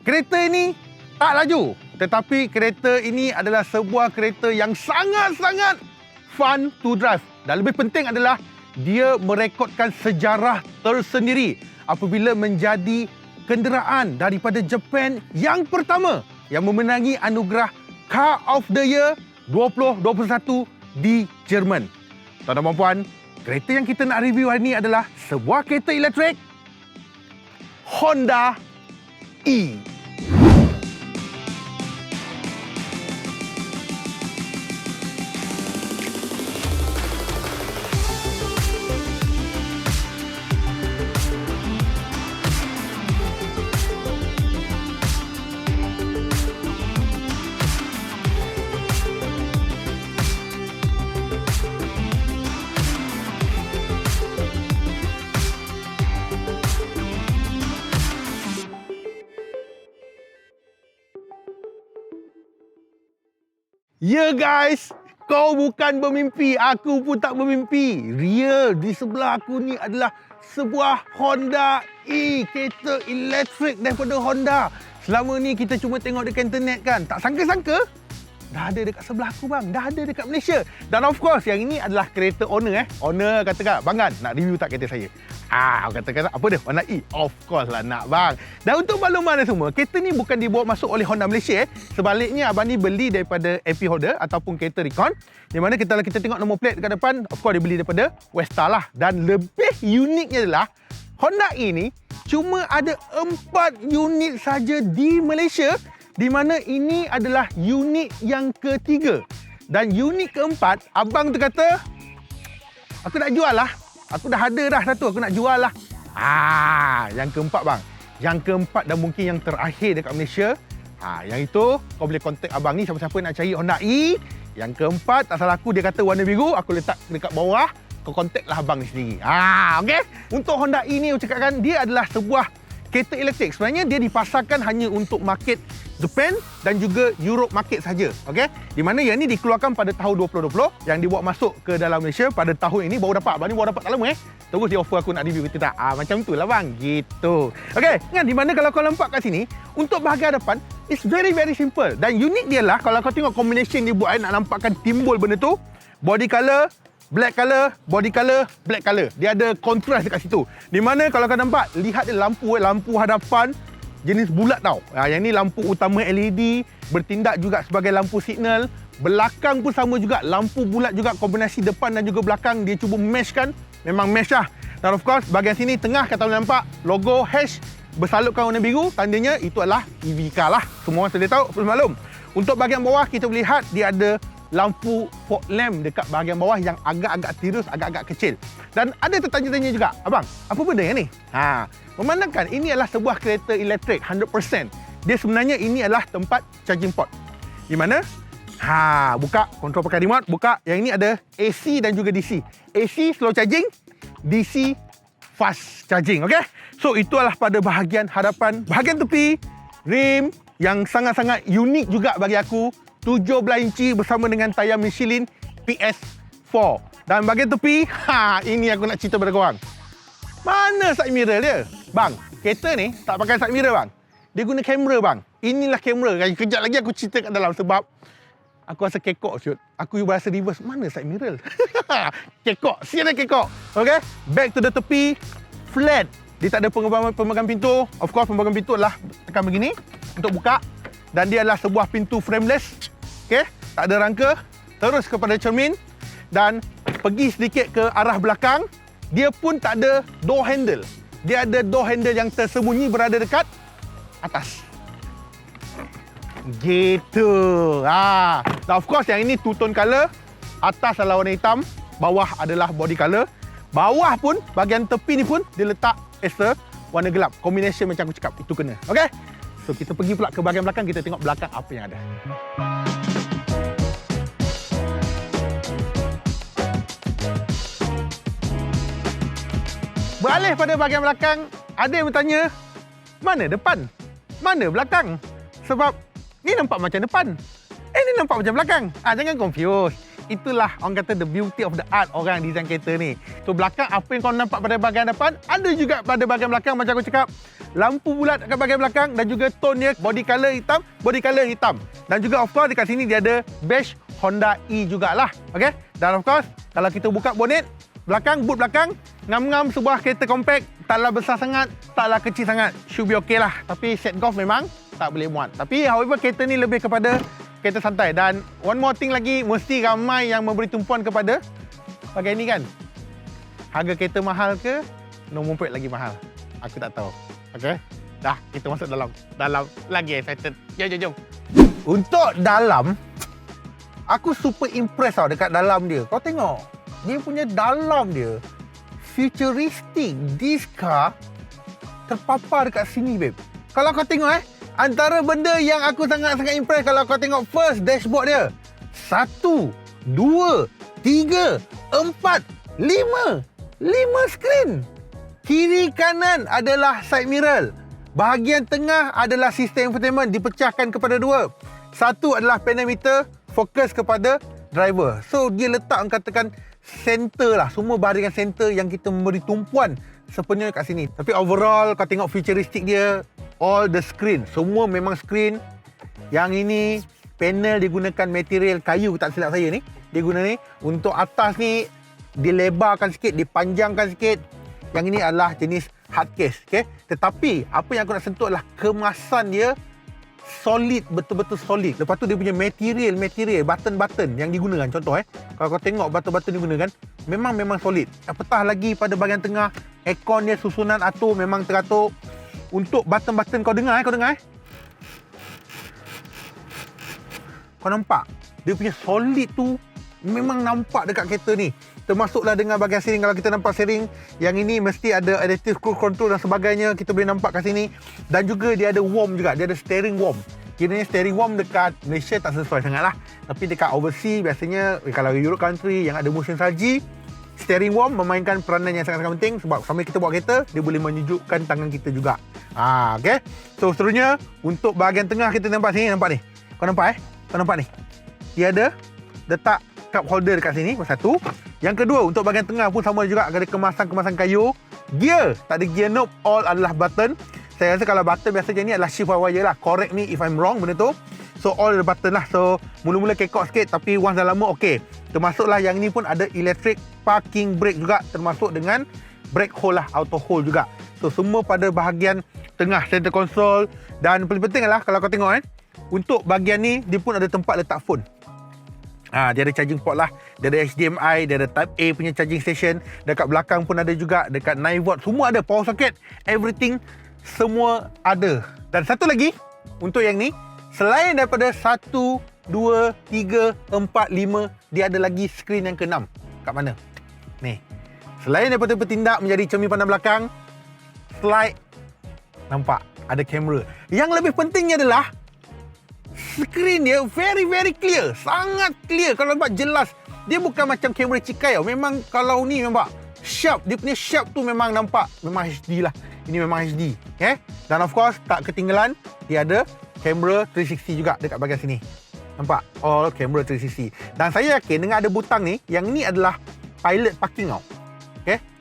Kereta ini tak laju, tetapi kereta ini adalah sebuah kereta yang sangat-sangat fun to drive. Dan lebih penting adalah dia merekodkan sejarah tersendiri apabila menjadi kenderaan daripada Jepun yang pertama yang memenangi anugerah Car of the Year 2021 di Jerman. Tuan-tuan dan puan, kereta yang kita nak review hari ini adalah sebuah kereta elektrik Honda E. Ya guys, kau bukan bermimpi, aku pun tak bermimpi. Real di sebelah aku ni adalah sebuah Honda E, kereta elektrik daripada Honda. Selama ni kita cuma tengok dekat internet kan, tak sangka-sangka dah ada dekat sebelah aku bang, dah ada dekat Malaysia. Dan of course yang ini adalah kereta owner Owner kata bang nak review tak kereta saya? Kata apa dia? Honda E. Of course lah nak bang. Dan untuk makluman semua, kereta ni bukan dibawa masuk oleh Honda Malaysia Sebaliknya abang ni beli daripada AP Holder ataupun kereta Recon. Di mana kita tengok nombor plate dekat depan, of course dia beli daripada Westar lah. Dan lebih uniknya adalah Honda E ni cuma ada 4 unit saja di Malaysia, di mana ini adalah unit yang ketiga. Dan unit keempat, abang tu kata, aku nak jual lah. Aku dah ada dah satu, aku nak jual lah. Yang keempat bang. Yang keempat dan mungkin yang terakhir dekat Malaysia. Yang itu, kau boleh kontak abang ni siapa-siapa nak cari Honda E. Yang keempat, tak salah aku dia kata warna biru, aku letak dekat bawah. Kau kontak lah abang ni sendiri. Okey. Untuk Honda E ni, aku cakapkan, dia adalah sebuah kereta elektrik. Sebenarnya dia dipasarkan hanya untuk market Japan dan juga Europe market saja. Okey. Di mana yang ni dikeluarkan pada tahun 2020, yang dibawa masuk ke dalam Malaysia pada tahun ini baru dapat. Abang ni baru dapat tak lama Terus dia offer aku nak review kita tak. Macam tu lah bang. Gitu. Okey. Kan di mana kalau kau nampak kat sini, untuk bahagian depan it's very simple. Dan unik dia lah kalau kau tengok combination dia buat nak nampakkan timbul benda tu. Body color black color, body color, black color. Dia ada kontras dekat situ. Di mana kalau kau nampak, lihat dia lampu hadapan jenis bulat tau. Yang ni lampu utama LED, bertindak juga sebagai lampu signal. Belakang pun sama juga, lampu bulat juga, kombinasi depan dan juga belakang dia cuba meshkan. Memang mesh lah. Dan of course, bahagian sini tengah kata boleh nampak logo hash bersalutkan warna biru, tandanya itu adalah EV car lah. Semua orang sudah tahu, perlu maklum. Untuk bahagian bawah kita boleh lihat dia ada lampu fog lamp dekat bahagian bawah yang agak-agak tirus, agak-agak kecil. Dan ada tertanya-tanya juga, abang, apa benda yang ni? Memandangkan ini adalah sebuah kereta elektrik 100%. Dia sebenarnya ini adalah tempat charging port. Di mana? Buka, kontrol pakai remote, buka. Yang ini ada AC dan juga DC. AC slow charging, DC fast charging, okey? So itu adalah pada bahagian hadapan. Bahagian tepi, rim yang sangat-sangat unik juga bagi aku. 17 inci bersama dengan tayar Michelin PS4. Dan bahagian tepi, ini aku nak cerita pada korang. Mana side mirror dia? Bang, kereta ni tak pakai side mirror bang. Dia guna kamera bang. Inilah kamera. Kejap lagi aku cerita kat dalam sebab aku rasa kekok siut. Aku berasa reverse. Mana side mirror? Kekok. Siapa kekok? Okay. Back to the tepi. Flat. Dia tak ada pemegang pintu. Of course, pemegang pintu adalah tekan begini untuk buka. Dan dia adalah sebuah pintu frameless. Okey, tak ada rangka. Terus kepada cermin dan pergi sedikit ke arah belakang, dia pun tak ada door handle. Dia ada door handle yang tersembunyi berada dekat atas. Gitu. Dan of course yang ini two tone color. Atas adalah warna hitam, bawah adalah body color. Bawah pun bahagian tepi ni pun dia letak extra warna gelap. Combination macam aku cakap, itu kena. Okey. So kita pergi pula ke bahagian belakang, kita tengok belakang apa yang ada. Beralih pada bahagian belakang, ada yang bertanya, mana depan? Mana belakang? Sebab ni nampak macam depan. Ni nampak macam belakang. Jangan confuse. itulah orang kata the beauty of the art orang design kereta ni. So belakang apa yang kau nampak pada bahagian depan, ada juga pada bahagian belakang macam aku cakap. Lampu bulat dekat bahagian belakang dan juga tone dia body color hitam. Dan juga of course dekat sini dia ada badge Honda E jugalah. Okey. Dan of course kalau kita buka bonnet belakang, boot belakang, ngam-ngam sebuah kereta compact, taklah besar sangat, taklah kecil sangat. Should be okay lah. Tapi set golf memang tak boleh muat. Tapi however kereta ni lebih kepada kereta santai. Dan one more thing lagi, mesti ramai yang memberi tumpuan kepada bahagian ni kan. Harga kereta mahal ke? Nombor plate lagi mahal. Aku tak tahu. Okey. Dah, kita masuk dalam lagi excited. Jom. Untuk dalam, aku super impressed tau dekat dalam dia. Kau tengok, dia punya dalam dia futuristic. This car terpapar dekat sini, babe. Kalau kau tengok antara benda yang aku sangat-sangat impress kalau kau tengok first dashboard dia. 1, 2, 3, 4, 5 skrin. Kiri kanan adalah side mirror. Bahagian tengah adalah sistem infotainment dipecahkan kepada 2. Satu adalah pedometer fokus kepada driver. So dia letak orang katakan center lah. Semua bahagian center yang kita memberi tumpuan sepenuhnya kat sini. Tapi overall kau tengok futuristic dia, all the screen, semua memang screen. Yang ini panel digunakan material kayu, tak silap saya ni. Dia guna ni. Untuk atas ni dilebarkan sikit, dipanjangkan sikit. Yang ini adalah jenis hard case, okay? Tetapi apa yang aku nak sentuh adalah kemasan dia solid, betul-betul solid. Lepas tu dia punya material, button-button yang digunakan. Contoh kalau kau tengok button-button digunakan, memang solid. Apatah lagi pada bahagian tengah, aircon dia susunan atur, memang teratur. Untuk button-button kau dengar kau nampak dia punya solid tu memang nampak dekat kereta ni. Termasuklah dengan bahagian steering. Kalau kita nampak steering yang ini mesti ada adaptive cruise control dan sebagainya, kita boleh nampak kat sini. Dan juga dia ada warm juga, dia ada steering warm. Kiranya steering warm dekat Malaysia tak sesuai sangat lah. Tapi dekat overseas biasanya kalau Europe country yang ada motion salji, steering warm memainkan peranan yang sangat-sangat penting. Sebab sambil kita bawa kereta, dia boleh menyejukkan tangan kita juga. Okay. So seterusnya untuk bahagian tengah kita nampak sini, nampak ni. Kau nampak Kau nampak ni. Dia ada letak cup holder dekat sini, satu. Yang kedua, untuk bahagian tengah pun sama juga, ada kemasan kayu. Gear, tak ada gear knob, all adalah button. Saya rasa kalau button biasanya ni adalah shift wire lah. Correct me if I'm wrong benda tu. So all ada button lah. So mula-mula kekok sikit, tapi once dah lama okey. Termasuklah yang ni pun ada electric parking brake juga, termasuk dengan brake hold lah, auto hold juga. So semua pada bahagian tengah center console. Dan paling penting adalah kalau kau tengok untuk bahagian ni dia pun ada tempat letak phone. Dia ada charging port lah. Dia ada HDMI, dia ada Type A punya charging station. Dekat belakang pun ada juga, dekat 9V semua ada, power socket, everything semua ada. Dan satu lagi untuk yang ni, selain daripada 1, 2, 3, 4, 5, dia ada lagi skrin yang ke-6. Kat mana? Ni. Selain daripada bertindak menjadi cermin pandang belakang, slide, nampak ada kamera. Yang lebih pentingnya adalah skrin dia very clear, sangat clear. Kalau nampak jelas, dia bukan macam kamera cikai tau. Memang kalau ni nampak sharp, dia punya sharp tu memang nampak, memang HD lah. Ini memang HD, Dan of course tak ketinggalan, dia ada kamera 360 juga dekat bahagian sini. Nampak? All kamera 360. Dan saya yakin dengan ada butang ni, yang ni adalah pilot parking tau.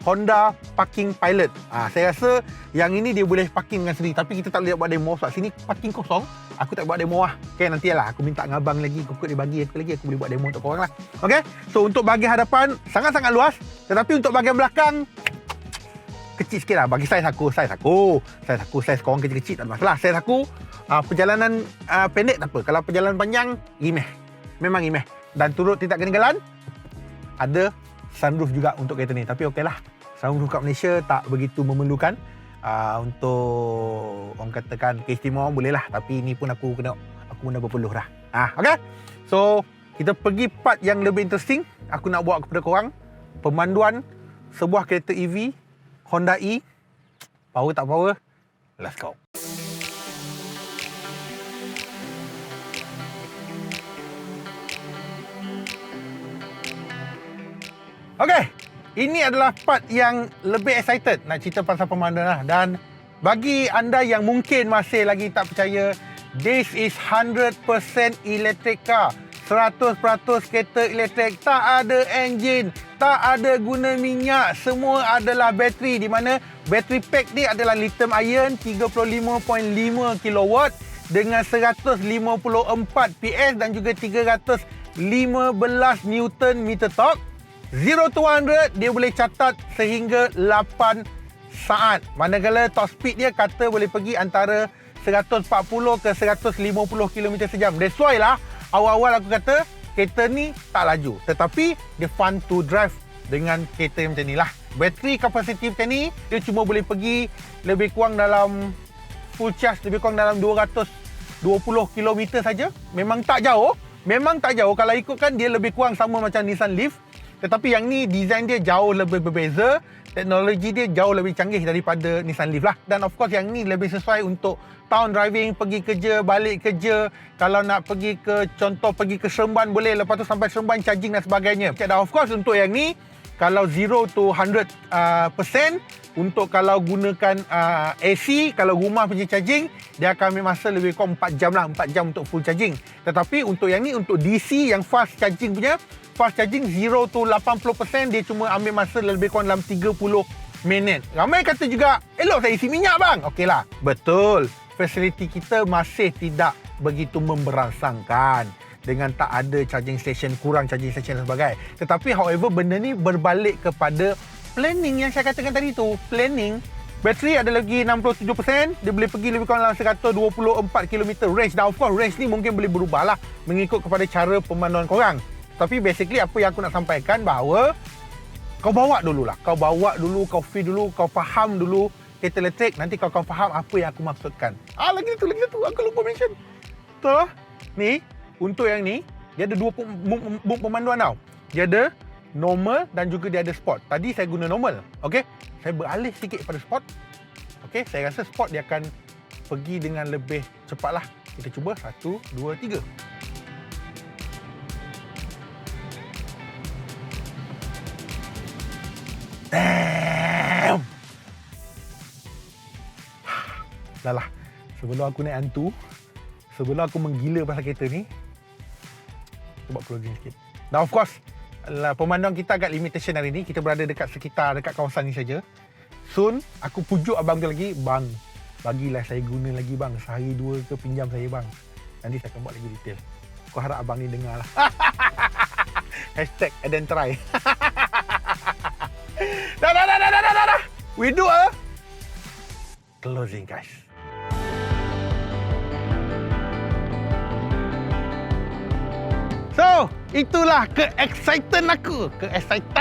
Honda Parking Pilot. Saya rasa yang ini dia boleh parking dengan sendiri. Tapi kita tak boleh buat demo sebab sini parking kosong. Aku tak buat demo lah. Nantilah aku minta dengan abang lagi. Kukut dia bagi aku lagi. Aku boleh buat demo untuk korang lah. So untuk bahagian hadapan sangat-sangat luas. Tetapi untuk bahagian belakang kecil sikit lah. Bagi saiz aku. Saiz korang kecil-kecil tak ada masalah. Saiz aku perjalanan pendek tak apa. Kalau perjalanan panjang, memang imeh. Dan turut tidak ketinggalan, ada sunroof juga untuk kereta ni. Tapi okey lah, sunroof kat Malaysia tak begitu memerlukan. Untuk orang katakan keistimewaan boleh lah. Tapi ni pun aku guna berpeluh dah. Okay. So kita pergi part yang lebih interesting. Aku nak buat kepada korang pemanduan sebuah kereta EV Honda E. Power tak power? Let's go. Okey, ini adalah part yang lebih excited nak cerita pasal pemanduan lah. Dan bagi anda yang mungkin masih lagi tak percaya, this is 100% electric car. 100% kereta elektrik, tak ada enjin, tak ada guna minyak, semua adalah bateri, di mana bateri pack ni adalah lithium ion 35.5 kW dengan 154 PS dan juga 315 Newton meter torque. 0 to 100 dia boleh catat sehingga 8 saat. Manakala top speed dia kata boleh pergi antara 140 ke 150 km sejam. That's why lah awal-awal aku kata kereta ni tak laju, tetapi dia fun to drive dengan kereta macam ni lah. Bateri kapasiti macam ni, dia cuma boleh pergi lebih kurang dalam full charge, lebih kurang dalam 220 km saja. Memang tak jauh. Kalau ikutkan dia lebih kurang sama macam Nissan Leaf. Tetapi yang ni design dia jauh lebih berbeza. Teknologi dia jauh lebih canggih daripada Nissan Leaf lah. Dan of course yang ni lebih sesuai untuk town driving, pergi kerja, balik kerja. Kalau nak pergi ke, contoh pergi ke Seremban boleh, lepas tu sampai Seremban charging dan sebagainya. Dan of course untuk yang ni, kalau 0 to 100% untuk kalau gunakan AC, kalau rumah punya charging, dia akan ambil masa lebih kurang 4 jam lah, 4 jam untuk full charging. Tetapi untuk yang ni, untuk DC yang fast charging punya, fast charging 0 to 80%, dia cuma ambil masa lebih kurang dalam 30 minit. Ramai kata juga, elok saya isi minyak bang. Okeylah, betul. Fasiliti kita masih tidak begitu memberangsangkan dengan tak ada charging station, kurang charging station dan sebagainya. Tetapi however, benda ni berbalik kepada planning yang saya katakan tadi tu. Planning, bateri ada lagi 67%, dia boleh pergi lebih kurang dalam 124 km range. Dan of course range ni mungkin boleh berubah lah mengikut kepada cara pemanduan korang. Tapi basically apa yang aku nak sampaikan bahawa kau bawa dulu, kau feel dulu, kau faham dulu kereta elektrik, nanti kau akan faham apa yang aku maksudkan. Lagi satu, aku lupa mention. Tuh, ni, untuk yang ni, dia ada dua pemanduan tau. Dia ada normal dan juga dia ada sport. Tadi saya guna normal, okey? Saya beralih sikit pada sport. Okey, saya rasa sport dia akan pergi dengan lebih cepat lah. Kita cuba, 1, 2, 3. Damn! Dah lah, sebelum aku naik hantu, sebelum aku menggila pasal kereta ni, kita buat closing sikit. Dan of course, pemanduan kita agak limitation hari ni. Kita berada dekat sekitar, dekat kawasan ni saja. Soon, aku pujuk abang tu lagi, bang, bagilah saya guna lagi bang, sehari dua ke pinjam saya bang. Nanti saya akan buat lagi detail. Aku harap abang ni dengar lah. Hashtag and then try. Dah. We do a closing guys. So, itulah ke-excited aku. Ke-excited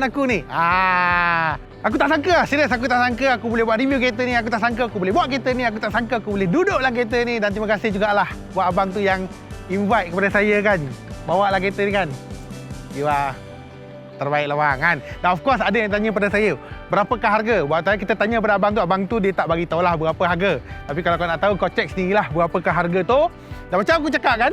aku ni. Aku tak sangka lah, serius aku tak sangka aku boleh buat review kereta ni. Aku tak sangka aku boleh buat kereta ni. Aku tak sangka aku boleh duduk dalam kereta ni. Dan terima kasih jugalah buat abang tu yang invite kepada saya kan. Bawa lah kereta ni kan. You are terbaik lah bang kan. Dan of course ada yang tanya pada saya, berapakah harga? Waktu kita tanya pada abang tu dia tak bagi tahulah berapa harga. Tapi kalau kau nak tahu, kau cek sendirilah berapakah harga tu. Dan macam aku cakap kan,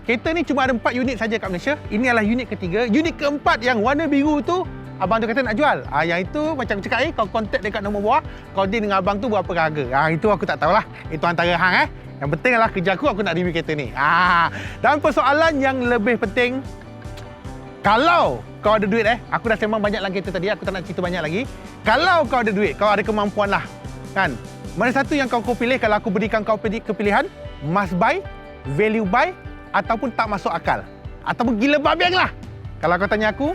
kereta ni cuma ada 4 unit saja kat Malaysia. Ini adalah unit ketiga. Unit keempat yang warna biru tu, abang tu kata nak jual. Yang itu macam aku cakap kau contact dekat nombor bawah, kau deal dengan abang tu berapa harga. Itu aku tak tahulah. Itu antara hang Yang penting adalah kerja aku nak review kereta ni. Dan persoalan yang lebih penting, kalau kau ada duit aku dah sembang banyak dalam kereta tadi, aku tak nak cerita banyak lagi. Kalau kau ada duit, kau ada kemampuan lah kan, mana satu yang kau pilih? Kalau aku berikan kau kepilihan, must buy, value buy, ataupun tak masuk akal, ataupun gila babeng lah. Kalau kau tanya aku,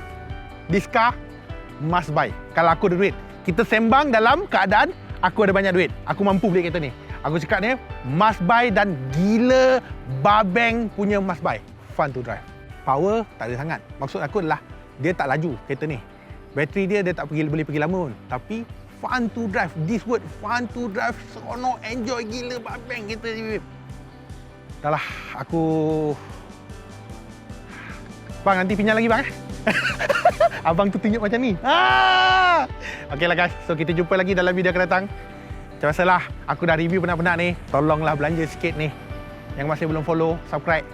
this car must buy. Kalau aku ada duit, kita sembang dalam keadaan aku ada banyak duit, aku mampu beli kereta ni. Aku cakap ni must buy dan gila babeng punya must buy. Fun to drive. Power tak ada sangat. Maksud aku adalah dia tak laju kereta ni. Bateri dia tak boleh pergi lama pun. Tapi fun to drive. This word fun to drive. Seronok, enjoy gila babeng kereta ni. Dah lah, aku bang nanti pinjam lagi bang Abang tu tunjuk macam ni. Okeylah guys, so kita jumpa lagi dalam video akan datang. Macam biasalah, aku dah review penat-penat ni. Tolonglah belanja sikit ni. Yang masih belum follow, subscribe.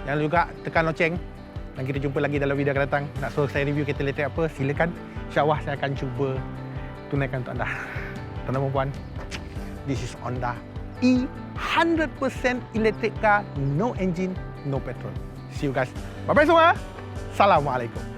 Jangan juga tekan loceng. Dan kita jumpa lagi dalam video akan datang. Nak suruh saya review kereta elektrik apa, silakan. InsyaAllah saya akan cuba tunaikan untuk anda. Tuan-tuan dan puan, this is Honda E 100% electric car, no engine, no petrol. See you guys. Bye-bye semua. Assalamualaikum.